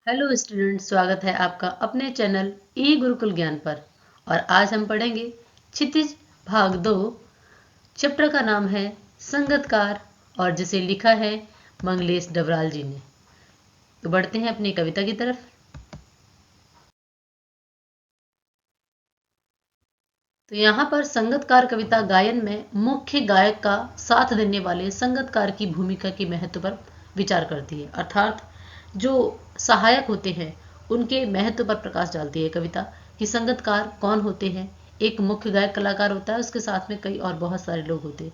Hello student, स्वागत है आपका अपने चैनल ई गुरुकुल ज्ञान पर। और आज हम पढ़ेंगे क्षितिज भाग 2। चैप्टर का नाम है संगतकार और जिसे लिखा है मंगलेश डबराल जी ने। तो बढ़ते हैं अपनी कविता की तरफ। तो यहाँ पर संगतकार कविता गायन में मुख्य गायक का साथ देने वाले संगतकार की भूमिका के महत्व पर विचार करती है, अर्थात जो सहायक होते हैं उनके महत्व पर प्रकाश डालती है कविता कि संगतकार कौन होते हैं। एक मुख्य गायक कलाकार होता है, उसके साथ में कई और बहुत सारे लोग होते हैं।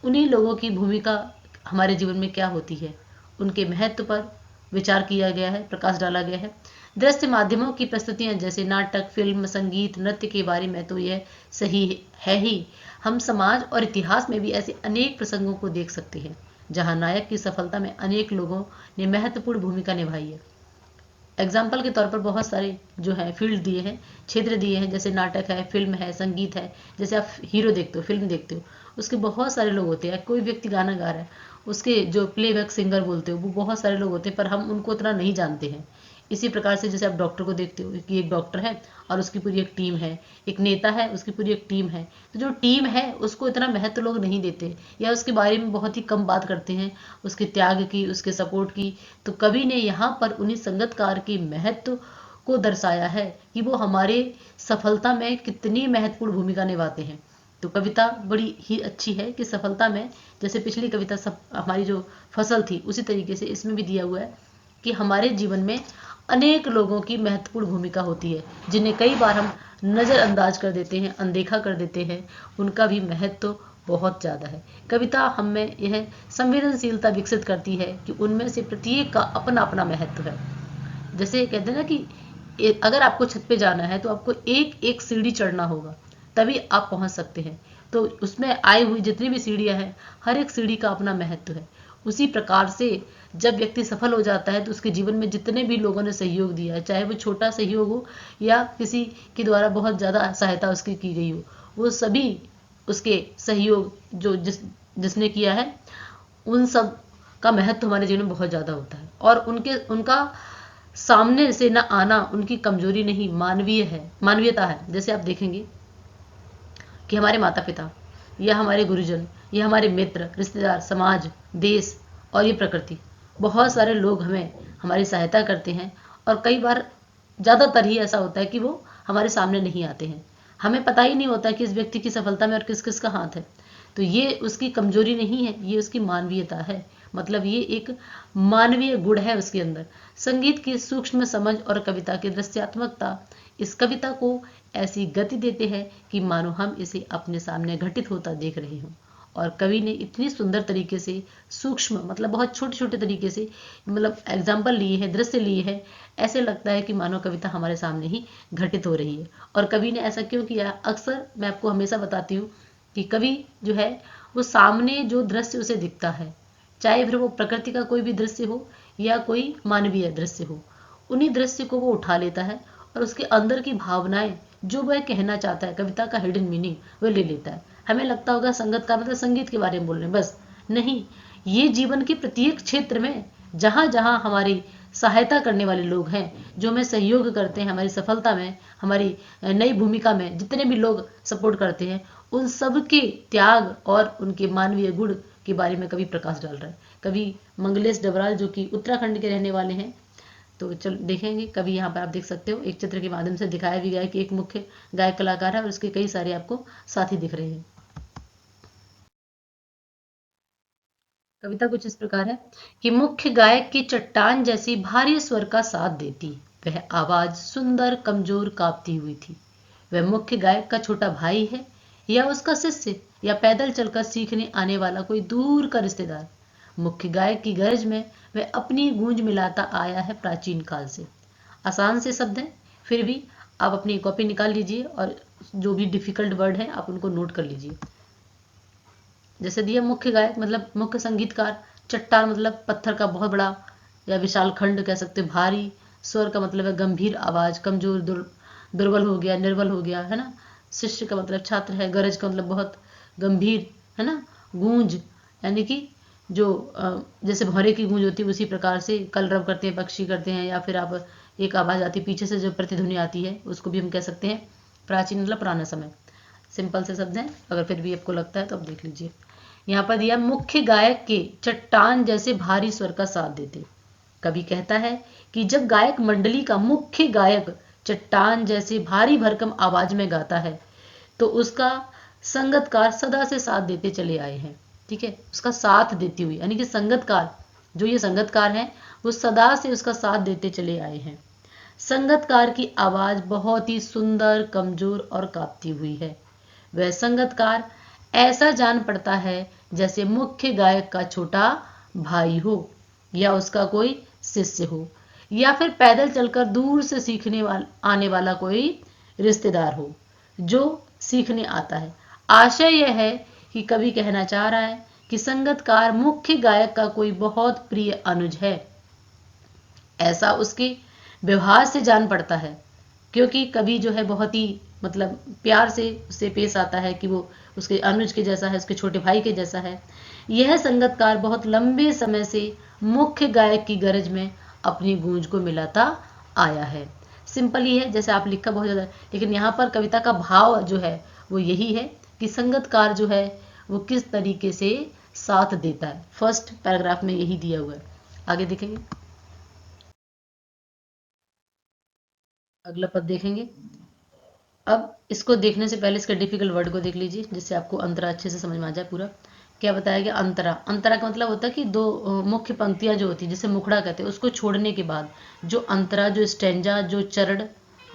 उन्हीं लोगों की भूमिका हमारे जीवन में क्या होती है, उनके महत्व पर विचार किया गया है, प्रकाश डाला गया है। दृश्य माध्यमों की प्रस्तुतियां जैसे नाटक, फिल्म, संगीत, नृत्य के बारे में तो यह सही है ही। हम समाज और इतिहास में भी ऐसे अनेक प्रसंगों को देख सकते हैं जहां नायक की सफलता में अनेक लोगों ने महत्वपूर्ण भूमिका निभाई है। एग्जाम्पल के तौर पर बहुत सारे जो है फील्ड दिए हैं, क्षेत्र दिए हैं, जैसे नाटक है, फिल्म है, संगीत है। जैसे आप हीरो देखते हो, फिल्म देखते हो, उसके बहुत सारे लोग होते हैं। कोई व्यक्ति गाना गा रहा है, उसके जो प्लेबैक सिंगर बोलते हो वो बहुत सारे लोग होते हैं, पर हम उनको उतना नहीं जानते हैं। इसी प्रकार से जैसे आप डॉक्टर को देखते हो कि एक डॉक्टर है और उसकी पूरी एक टीम है, एक नेता है उसकी पूरी एक टीम है। तो जो टीम है उसको इतना महत्व लोग नहीं देते या उसके बारे में बहुत ही कम बात करते हैं, उसके त्याग की, उसके सपोर्ट की। तो कवि ने यहाँ पर उन्हीं संगतकार के महत्व को दर्शाया है कि वो हमारे सफलता में कितनी महत्वपूर्ण भूमिका निभाते हैं। तो कविता बड़ी ही अच्छी है कि सफलता में, जैसे पिछली कविता सब हमारी जो फसल थी उसी तरीके से इसमें भी दिया हुआ है कि हमारे जीवन में अनेक लोगों की महत्वपूर्ण भूमिका होती है जिन्हें कई बार हम नज़रअंदाज कर देते हैं, अनदेखा कर देते हैं। उनका भी महत्व बहुत ज़्यादा है। कविता हमें यह संवेदनशीलता विकसित करती है कि उनमें से प्रत्येक का अपना अपना महत्व है। जैसे कहते हैं ना कि अगर आपको छत पे जाना है तो आपको एक एक सीढ़ी चढ़ना होगा, तभी आप पहुंच सकते हैं। तो उसमें आई हुई जितनी भी सीढ़ियां हैं, हर एक सीढ़ी का अपना महत्व है। उसी प्रकार से जब व्यक्ति सफल हो जाता है तो उसके जीवन में जितने भी लोगों ने सहयोग दिया है, चाहे वो छोटा सहयोग हो या किसी के द्वारा बहुत ज़्यादा सहायता उसकी की गई हो, वो सभी उसके सहयोग जो जिसने किया है, उन सब का महत्व हमारे जीवन में बहुत ज़्यादा होता है। और उनके उनका सामने से न आना उनकी कमजोरी नहीं, मानवीय है, मानवीयता है। जैसे आप देखेंगे कि हमारे माता पिता या हमारे गुरुजन या हमारे मित्र, रिश्तेदार, समाज, देश और ये प्रकृति, बहुत सारे लोग हमें हमारी सहायता करते हैं। और कई बार, ज़्यादातर ही ऐसा होता है कि वो हमारे सामने नहीं आते हैं। हमें पता ही नहीं होता कि इस व्यक्ति की सफलता में और किस किस का हाथ है। तो ये उसकी कमजोरी नहीं है, ये उसकी मानवीयता है। मतलब ये एक मानवीय गुण है उसके अंदर। संगीत की सूक्ष्म समझ और कविता की दृश्यात्मकता इस कविता को ऐसी गति देते हैं कि मानो हम इसे अपने सामने घटित होता देख रहे हों। और कवि ने इतनी सुंदर तरीके से, सूक्ष्म मतलब बहुत छोटे छोटे तरीके से, मतलब एग्जाम्पल लिए हैं, दृश्य लिए हैं, ऐसे लगता है कि मानो कविता हमारे सामने ही घटित हो रही है। और कवि ने ऐसा क्यों किया? अक्सर मैं आपको हमेशा बताती हूँ कि कवि जो है वो सामने जो दृश्य उसे दिखता है, चाहे फिर वो प्रकृति का कोई भी दृश्य हो या कोई मानवीय दृश्य हो, उन्हीं दृश्य को वो उठा लेता है और उसके अंदर की भावनाएं, जो वह कहना चाहता है, कविता का हिडन मीनिंग वो ले लेता है। हमें लगता होगा संगत का मतलब संगीत के बारे में बोल रहे हैं, बस नहीं। ये जीवन के प्रत्येक क्षेत्र में जहां जहां हमारी सहायता करने वाले लोग हैं, जो हमें सहयोग करते हैं हमारी सफलता में, हमारी नई भूमिका में, जितने भी लोग सपोर्ट करते हैं, उन सब के त्याग और उनके मानवीय गुण के बारे में कवि प्रकाश डाल रहा है। कवि मंगलेश डबराल जो कि उत्तराखंड के रहने वाले हैं। तो चल देखेंगे, कभी यहाँ पर आप देख सकते हो एक चित्र के माध्यम से दिखाया भी गया है कि एक मुख्य गायक कलाकार है और उसके कई सारे आपको साथी दिख रहे हैं। कविता कुछ इस प्रकार है कि मुख्य गायक की चट्टान जैसी भारी स्वर का साथ देती वह आवाज सुंदर, कमजोर, कांपती हुई थी। वह मुख्य गायक का छोटा भाई है या उसका शिष्य या पैदल चलकर सीखने आने वाला कोई दूर का रिश्तेदार। मुख्य गायक की गरज में वह अपनी गूंज मिलाता आया है प्राचीन काल से। आसान से शब्द हैं, फिर भी आप अपनी कॉपी निकाल लीजिए और जो भी डिफिकल्ट वर्ड है आप उनको नोट कर लीजिए। जैसे दिया मुख्य गायक मतलब मुख्य संगीतकार, चट्टान मतलब पत्थर का बहुत बड़ा या विशाल खंड कह सकते, भारी, स्वर का मतलब है गंभीर आवाज, कमजोर, दुर्बल हो गया, निर्बल हो गया, है ना। शिष्य का मतलब छात्र है, गरज का मतलब बहुत गंभीर, है ना। गूंज यानी कि जो जैसे भौरे की गूंज होती है उसी प्रकार से कलरव करते हैं, पक्षी करते हैं, या फिर आप एक आवाज़ आती है पीछे से जो प्रतिध्वनि आती है उसको भी हम कह सकते हैं प्राचीन मतलब पुराना समय। सिंपल से शब्द हैं, अगर फिर भी आपको लगता है तो आप देख लीजिए। यहाँ पर दिया मुख्य गायक के चट्टान जैसे भारी स्वर का साथ देते। कवि कहता है कि जब गायक मंडली का मुख्य गायक चट्टान जैसे भारी भरकम आवाज में गाता है तो उसका संगतकार सदा से साथ देते चले आए हैं। ठीक है, उसका साथ देती हुई, यानी कि संगतकार, जो ये संगतकार हैं वो सदा से उसका साथ देते चले आए हैं। संगतकार की आवाज बहुत ही सुंदर, कमजोर और कांपती हुई है। वह संगतकार ऐसा जान पड़ता है जैसे मुख्य गायक का छोटा भाई हो, या उसका कोई शिष्य हो, या फिर पैदल चलकर दूर से सीखने आने वाला कोई रिश्तेदार हो जो सीखने आता है। आशय यह है कि कवि कहना चाह रहा है कि संगतकार मुख्य गायक का कोई बहुत प्रिय अनुज है। ऐसा उसके व्यवहार से जान पड़ता है, क्योंकि कवि जो है बहुत ही मतलब प्यार से उससे पेश आता है कि वो उसके अनुज के जैसा है, उसके छोटे भाई के जैसा है। यह संगतकार बहुत लंबे समय से मुख्य गायक की गरज में अपनी गूंज को मिलाता आया है। सिंपल ही है, जैसे आप लिखा बहुत ज़्यादा, लेकिन यहाँ पर कविता का भाव जो है वो यही है कि संगतकार जो है वो किस तरीके से साथ देता है। फर्स्ट पैराग्राफ में यही दिया हुआ है। आगे देखेंगे, अगला पद देखेंगे। अब इसको देखने से पहले इसके डिफिकल्ट वर्ड को देख लीजिए, जिससे आपको अंतरा अच्छे से समझ में आ जाए पूरा। क्या बताया गया? अंतरा। अंतरा का मतलब होता है कि दो मुख्य पंक्तियां जो होती है जिसे मुखड़ा कहते हैं, उसको छोड़ने के बाद जो अंतरा, जो स्टेंजा, जो चरण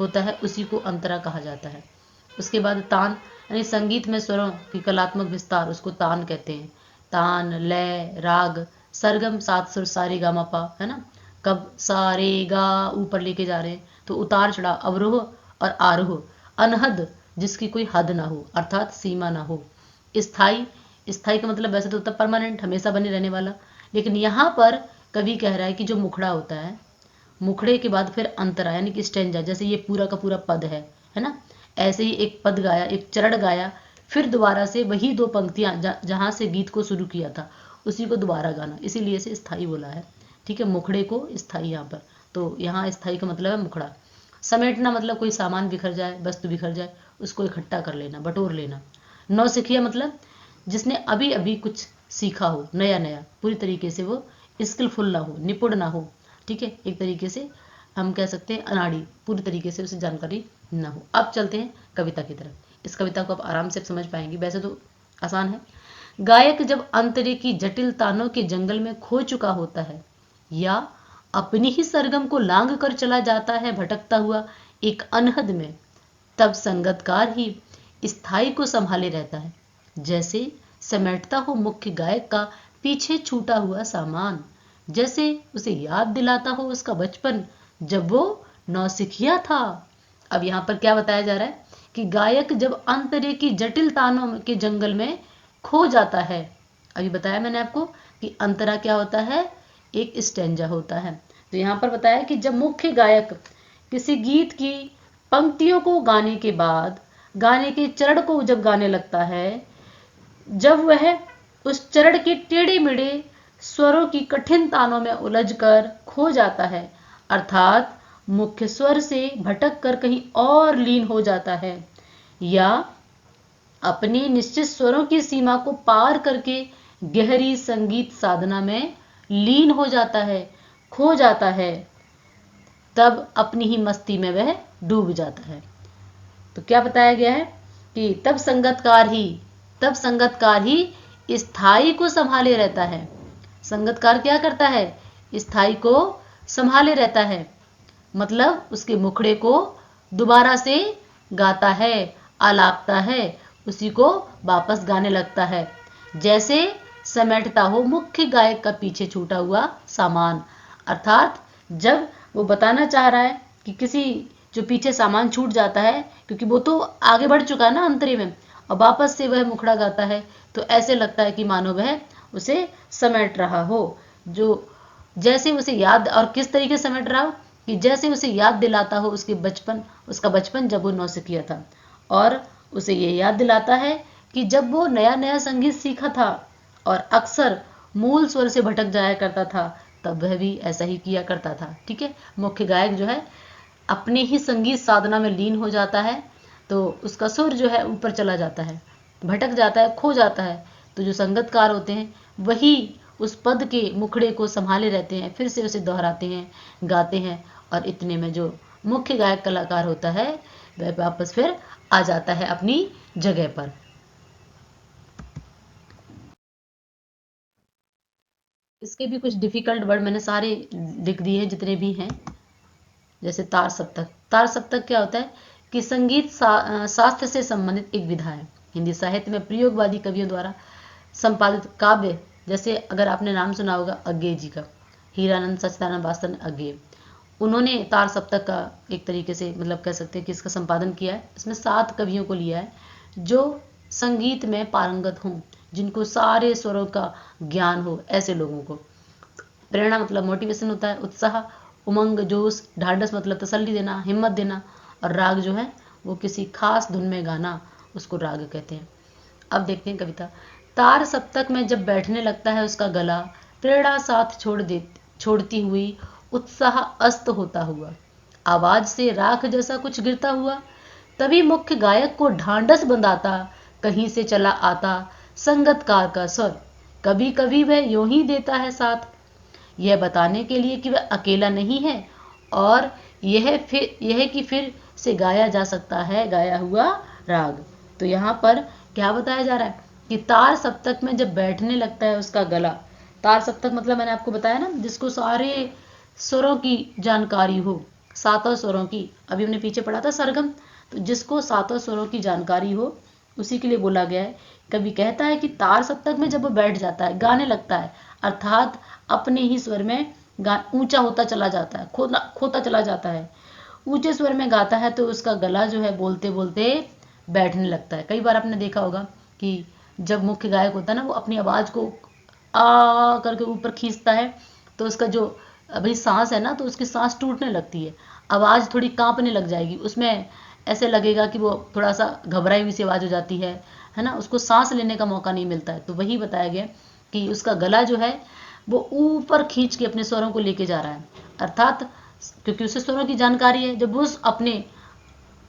होता है उसी को अंतरा कहा जाता है। उसके बाद तान, यानी संगीत में स्वरों की कलात्मक विस्तार, उसको तान कहते हैं। तान, लय, राग, सरगम, सात सुर, सारे गा मा पा, है ना। कब सा रे गा ऊपर लेके जा रहे हैं तो उतार चढ़ाव, अवरोह और आरोह। अनहद, जिसकी कोई हद ना हो, अर्थात सीमा ना हो। स्थाई, स्थाई का मतलब वैसे तो होता है परमानेंट, हमेशा बने रहने वाला, लेकिन यहाँ पर कवि कह रहा है कि जो मुखड़ा होता है, मुखड़े के बाद फिर अंतरा यानी कि स्टेंजा, जैसे ये पूरा का पूरा पद है ना, ऐसे ही एक पद गाया, एक चरण गाया, फिर दोबारा से वही दो पंक्तियां जहां से गीत को शुरू किया था उसी को दोबारा गाना, इसीलिए इसे स्थाई बोला है। ठीक है, मुखड़े को स्थाई यहाँ पर, तो यहाँ स्थाई का मतलब है मुखड़ा। समेटना मतलब कोई सामान बिखर जाए, वस्तु बिखर जाए, उसको इकट्ठा कर लेना, बटोर लेना। नौसिखिया मतलब जिसने अभी अभी कुछ सीखा हो, नया नया, पूरी तरीके से वो स्किलफुल ना हो, निपुण ना हो। ठीक है, एक तरीके से हम कह सकते हैं अनाड़ी, पूरी तरीके से उसे जानकारी ना हो। अब चलते हैं कविता की तरफ। इस कविता को आप आराम से समझ पाएंगे, वैसे तो आसान है। गायक जब अंतरे की जटिल तानों के जंगल में खो चुका होता है या अपनी ही सरगम को लांग कर चला जाता है भटकता हुआ एक अनहद में, तब संगतकार ही स्थाई को संभाले रहता है, जैसे समेटता हो मुख्य गायक का पीछे छूटा हुआ सामान, जैसे उसे याद दिलाता हो उसका बचपन जब वो नौसिखिया था। अब यहाँ पर क्या बताया जा रहा है कि गायक जब अंतरे की जटिल तानों के जंगल में खो जाता है, अभी बताया मैंने आपको कि अंतरा क्या होता है, एक स्टेंजा होता है। तो यहाँ पर बताया कि जब मुख्य गायक किसी गीत की पंक्तियों को गाने के बाद गाने के चरण को जब गाने लगता है, जब वह उस चरण के टेढ़े मेढ़े स्वरों की कठिन तानों में उलझकर खो जाता है, अर्थात मुख्य स्वर से भटक कर कहीं और लीन हो जाता है, या अपनी निश्चित स्वरों की सीमा को पार करके गहरी संगीत साधना में लीन हो जाता है, खो जाता है, तब अपनी ही मस्ती में वह डूब जाता है। तो क्या बताया गया है कि तब संगतकार ही स्थाई को संभाले रहता है। संगतकार क्या करता है, स्थाई को संभाले रहता है, मतलब उसके मुखड़े को दोबारा से गाता है, आलापता है, उसी को वापस गाने लगता है, जैसे समेटता हो मुख्य गायक का पीछे छूटा हुआ सामान। अर्थात जब वो बताना चाह रहा है कि किसी जो पीछे सामान छूट जाता है, क्योंकि वो तो आगे बढ़ चुका है ना अंतरे में, और वापस से वह मुखड़ा गाता है, तो ऐसे लगता है कि मानो वह उसे समेट रहा हो, जो जैसे उसे याद, और किस तरीके से समेट रहा हो कि जैसे उसे याद दिलाता हो उसका बचपन जब वो नौसिखिया था, और उसे ये याद दिलाता है कि जब वो नया नया संगीत सीखा था और अक्सर मूल स्वर से भटक जाया करता था तब वह भी ऐसा ही किया करता था। ठीक है, मुख्य गायक जो है अपने ही संगीत साधना में लीन हो जाता है तो उसका सुर जो है ऊपर चला जाता है, भटक जाता है, खो जाता है। तो जो संगतकार होते हैं वही उस पद के मुखड़े को संभाले रहते हैं, फिर से उसे दोहराते हैं, गाते हैं, और इतने में जो मुख्य गायक कलाकार होता है वह वापस फिर आ जाता है अपनी जगह पर। इसके भी कुछ डिफिकल्ट वर्ड मैंने सारे लिख दिए हैं जितने भी हैं। जैसे तार सप्तक। तार सप्तक क्या होता है कि संगीत शास्त्र से संबंधित एक विधा है। हिंदी साहित्य में प्रयोगवादी कवियों द्वारा संपादित काव्य, जैसे अगर आपने नाम सुना होगा अज्ञेय जी का, हीरानंद सच्चिदानंद वात्सल्य अज्ञेय, उन्होंने तार सप्तक का एक तरीके से मतलब कह सकते हैं कि इसका संपादन किया है। इसमें 7 कवियों को लिया है जो संगीत में पारंगत हों, जिनको सारे स्वरों का ज्ञान हो, ऐसे लोगों को। प्रेरणा मतलब मोटिवेशन होता है, उत्साह, उमंग, जोश, ढाढ़स मतलब तसल्ली देना, हिम्मत देना, और राग जो है वो किसी खास धुन में गाना, उसको राग कहते हैं। अब देखते हैं कविता। तार सप्तक में जब बैठने लगता है उसका गला, प्रेरणा साथ छोड़ती हुई, उत्साह अस्त होता हुआ, आवाज से राख जैसा कुछ गिरता हुआ, तभी मुख्य गायक को ढांढस बंधाता कहीं से चला आता संगतकार का स्वर। कभी कभी वह यूं ही देता है साथ, यह बताने के लिए कि वह अकेला नहीं है, और यह कि फिर से गाया जा सकता है गाया हुआ राग। तो यहाँ पर क्या बताया जा रहा है कि तार सप्तक में जब बैठने लगता है उसका गला, तार सप्तक मतलब मैंने आपको बताया ना जिसको सारे स्वरों की जानकारी हो, 7 स्वरों की, अभी हमने पीछे पढ़ा था सरगम, तो जिसको 7 स्वरों की जानकारी हो उसी के लिए बोला गया है। कभी कहता है कि तार सप्तक में जब वो बैठ जाता है, गाने लगता है, अर्थात अपने ही स्वर में ऊंचा होता चला जाता है, खोता चला जाता है, ऊंचे स्वर में गाता है, तो उसका गला जो है बोलते बोलते बैठने लगता है। कई बार आपने देखा होगा कि जब मुख्य गायक होता है ना वो अपनी आवाज को आ करके ऊपर खींचता है तो उसका जो अभी सांस है ना तो उसकी सांस टूटने लगती है, आवाज थोड़ी कांपने लग जाएगी, उसमें ऐसे लगेगा कि वो थोड़ा सा घबराई हुई सी आवाज हो जाती है ना, उसको सांस लेने का मौका नहीं मिलता है। तो वही बताया गया कि उसका गला जो है वो ऊपर खींच के अपने स्वरों को लेके जा रहा है, अर्थात क्योंकि उसे स्वरों की जानकारी है, जब उस अपने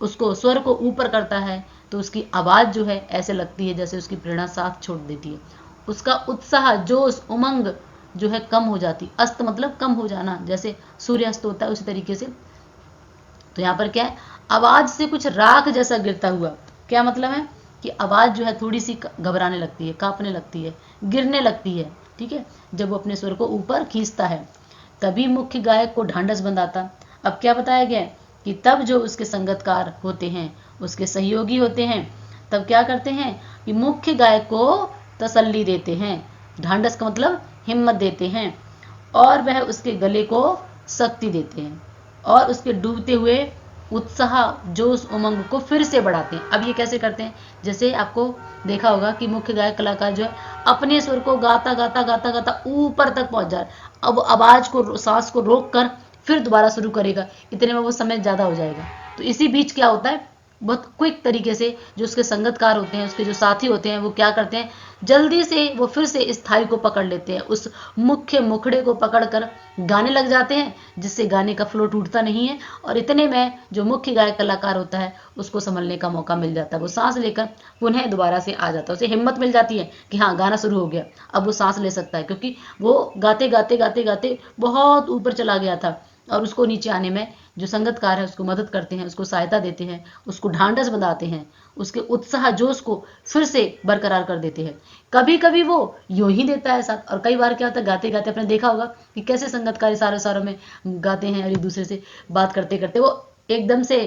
उसको स्वर को ऊपर करता है तो उसकी आवाज जो है ऐसे लगती है जैसे उसकी प्रेरणा साथ छोड़ देती है, उसका उत्साह, जोश, उमंग जो है कम हो जाती, अस्त मतलब कम हो जाना, जैसे सूर्यास्त होता है उसी तरीके से। तो यहाँ पर क्या है, आवाज से कुछ राख जैसा गिरता हुआ, क्या मतलब है कि आवाज जो है थोड़ी सी घबराने लगती है, कांपने लगती है, गिरने लगती है। ठीक है, जब वो अपने स्वर को ऊपर खींचता है तभी मुख्य गायक को ढांढस बंधाता। अब क्या बताया गया कि तब जो उसके संगतकार होते हैं, उसके सहयोगी होते हैं, तब क्या करते हैं कि मुख्य गायक को तसल्ली देते हैं, ढांढस का मतलब हिम्मत देते हैं, और वह उसके गले को शक्ति देते हैं और उसके डूबते हुए उत्साह, जोश, उमंग को फिर से बढ़ाते हैं। अब ये कैसे करते हैं, जैसे आपको देखा होगा कि मुख्य गायक कलाकार जो है अपने स्वर को गाता गाता गाता गाता ऊपर तक पहुंच जाए, अब आवाज को, सांस को रोक कर फिर दोबारा शुरू करेगा, इतने में वो समय ज्यादा हो जाएगा। तो इसी बीच क्या होता है, बहुत क्विक तरीके से जो उसके संगतकार होते हैं, उसके जो साथी होते हैं, वो क्या करते हैं, जल्दी से वो फिर से इस थाई को पकड़ लेते हैं, उस मुख्य मुखड़े को पकड़कर गाने लग जाते हैं, जिससे गाने का फ्लो टूटता नहीं है, और इतने में जो मुख्य गायक कलाकार होता है उसको संभलने का मौका मिल जाता है, वो सांस लेकर पुनः दोबारा से आ जाता है, उसे हिम्मत मिल जाती है कि हाँ गाना शुरू हो गया, अब वो सांस ले सकता है, क्योंकि वो गाते गाते गाते गाते बहुत ऊपर चला गया था, और उसको नीचे आने में जो संगतकार है उसको मदद करते हैं, उसको सहायता देते हैं, उसको ढांढस बंधाते हैं, उसके उत्साह, जोश को फिर से बरकरार कर देते हैं। कभी कभी वो यूं ही देता है साथ, और कई बार क्या होता है गाते गाते आपने देखा होगा कि कैसे संगतकार सारे सारों में गाते हैं और एक दूसरे से बात करते करते वो एकदम से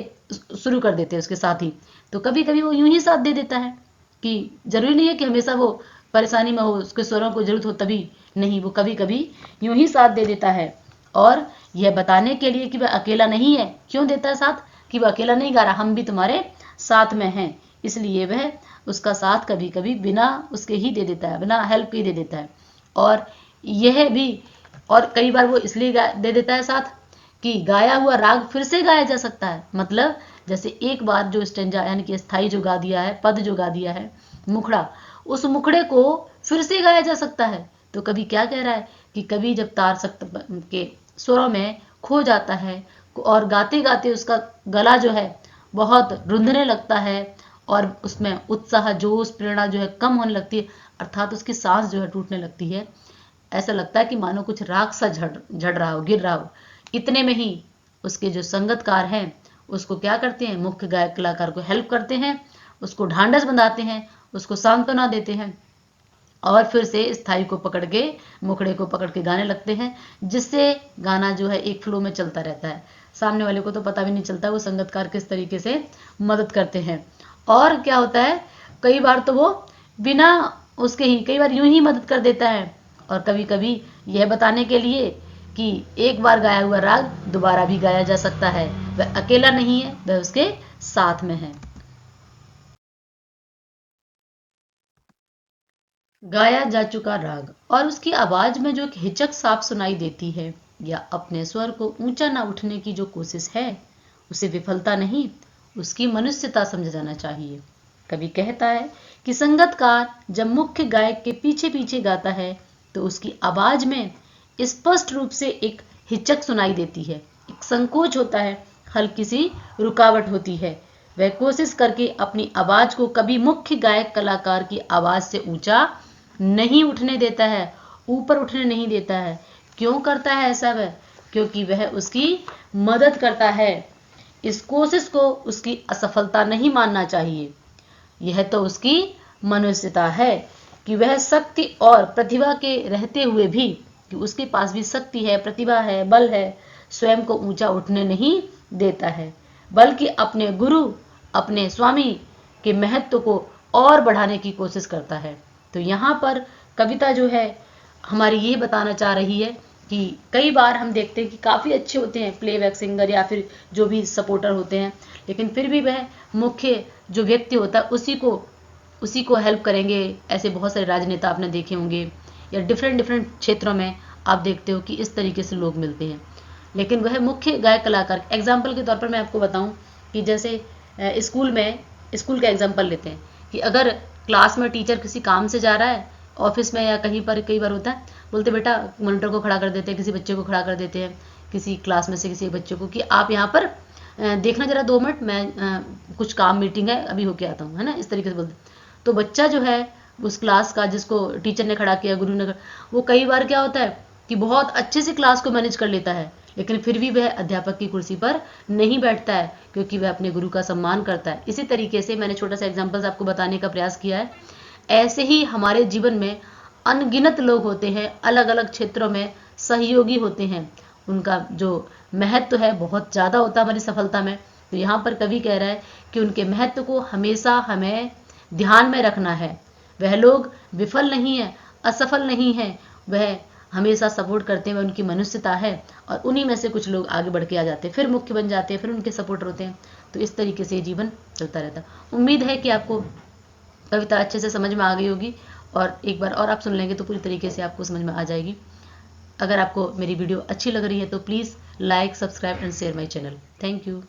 शुरू कर देते हैं उसके साथ ही। तो कभी कभी वो यूं ही साथ दे देता है, कि जरूरी नहीं है कि हमेशा वो परेशानी में हो, उसके स्वरों को जरूरत हो तभी, नहीं, वो कभी कभी यूं ही साथ दे देता है, और यह बताने के लिए कि वह अकेला नहीं है। क्यों देता है साथ, कि वह अकेला नहीं गा रहा, हम भी तुम्हारे साथ में हैं, इसलिए वह उसका साथ कभी कभी बिना उसके ही दे देता है, बिना हेल्प के ही दे देता है। और यह भी, और कई बार वो इसलिए दे देता है साथ कि गाया हुआ राग फिर से गाया जा सकता है, मतलब जैसे एक बार जो स्टेंजा यानी कि स्थाई जो गा दिया है, पद जो गा दिया है, मुखड़ा, उस मुखड़े को फिर से गाया जा सकता है, तो कभी क्या कह रहा है कि कभी जब तार सख्त के स्वरों में खो जाता है और गाते गाते उसका गला जो है बहुत रुंधने लगता है और उसमें उत्साह जोश प्रेरणा जो है कम होने लगती है, अर्थात उसकी सांस जो है टूटने लगती है। ऐसा लगता है कि मानो कुछ राख सा झड़ रहा हो, गिर रहा हो। इतने में ही उसके जो संगतकार हैं उसको क्या करते हैं, मुख्य गायक कलाकार को हेल्प करते हैं, उसको ढांढस बंधाते हैं, उसको सांत्वना देते हैं और फिर से स्थाई को पकड़ के, मुखड़े को पकड़ के गाने लगते हैं, जिससे गाना जो है एक फ्लो में चलता रहता है। सामने वाले को तो पता भी नहीं चलता वो संगतकार किस तरीके से मदद करते हैं। और क्या होता है, कई बार तो वो बिना उसके ही कई बार यूं ही मदद कर देता है, और कभी कभी यह बताने के लिए कि एक बार गाया हुआ राग दोबारा भी गाया जा सकता है, वह अकेला नहीं है, वह उसके साथ में है। गाया जा चुका राग और उसकी आवाज में जो एक हिचक साफ सुनाई देती है या अपने स्वर को ऊंचा ना उठने की जो कोशिश है, उसे विफलता नहीं, उसकी मनुष्यता समझा जाना चाहिए। कवि कहता है कि संगतकार जब मुख्य गायक के पीछे पीछे गाता है तो उसकी आवाज में स्पष्ट रूप से एक हिचक सुनाई देती है, एक संकोच होता है, हल्की सी रुकावट होती है। वह कोशिश करके अपनी आवाज को कभी मुख्य गायक कलाकार की आवाज से ऊंचा नहीं उठने देता है, ऊपर उठने नहीं देता है। क्यों करता है ऐसा वह? क्योंकि वह उसकी मदद करता है। इस कोशिश को उसकी असफलता नहीं मानना चाहिए। यह तो उसकी मनुष्यता है कि वह शक्ति और प्रतिभा के रहते हुए भी, कि उसके पास भी शक्ति है, प्रतिभा है, बल है, स्वयं को ऊंचा उठने नहीं देता है, बल्कि अपने गुरु, अपने स्वामी के महत्व को और बढ़ाने की कोशिश करता है। तो यहाँ पर कविता जो है हमारी ये बताना चाह रही है कि कई बार हम देखते हैं कि काफ़ी अच्छे होते हैं प्लेबैक सिंगर या फिर जो भी सपोर्टर होते हैं, लेकिन फिर भी वह मुख्य जो व्यक्ति होता है उसी को हेल्प करेंगे। ऐसे बहुत सारे राजनेता आपने देखे होंगे या डिफरेंट डिफरेंट क्षेत्रों में आप देखते हो कि इस तरीके से लोग मिलते हैं, लेकिन वह मुख्य गायक कलाकार। एग्जाम्पल के तौर पर मैं आपको बताऊं कि जैसे स्कूल का एग्जाम्पल लेते हैं कि अगर क्लास में टीचर किसी काम से जा रहा है, ऑफिस में या कहीं पर कई बार होता है, बोलते बेटा मॉनिटर को खड़ा कर देते हैं, किसी बच्चे को खड़ा कर देते हैं, किसी क्लास में से किसी बच्चे को, कि आप यहाँ पर देखना जरा 2 मिनट, मैं कुछ काम मीटिंग है अभी होके आता हूँ, है ना, इस तरीके से बोलते। तो बच्चा जो है उस क्लास का जिसको टीचर ने खड़ा किया, गुरु ने वो कई बार क्या होता है कि बहुत अच्छे से क्लास को मैनेज कर लेता है, लेकिन फिर भी वह अध्यापक की कुर्सी पर नहीं बैठता है, क्योंकि वह अपने गुरु का सम्मान करता है। इसी तरीके से मैंने छोटा सा एग्जाम्पल्स आपको बताने का प्रयास किया है। ऐसे ही हमारे जीवन में अनगिनत लोग होते हैं, अलग अलग क्षेत्रों में सहयोगी होते हैं, उनका जो महत्व है बहुत ज़्यादा होता है हमारी सफलता में। तो यहाँ पर कवि कह रहा है कि उनके महत्व को हमेशा हमें ध्यान में रखना है। वह लोग विफल नहीं है, असफल नहीं है, वह हमेशा सपोर्ट करते हैं, वह उनकी मनुष्यता है, और उन्हीं में से कुछ लोग आगे बढ़ के आ जाते हैं, फिर मुख्य बन जाते हैं, फिर उनके सपोर्टर होते हैं। तो इस तरीके से जीवन चलता रहता है। उम्मीद है कि आपको कविता अच्छे से समझ में आ गई होगी, और एक बार और आप सुन लेंगे तो पूरी तरीके से आपको समझ में आ जाएगी। अगर आपको मेरी वीडियो अच्छी लग रही है तो please like, subscribe and share my channel. Thank you.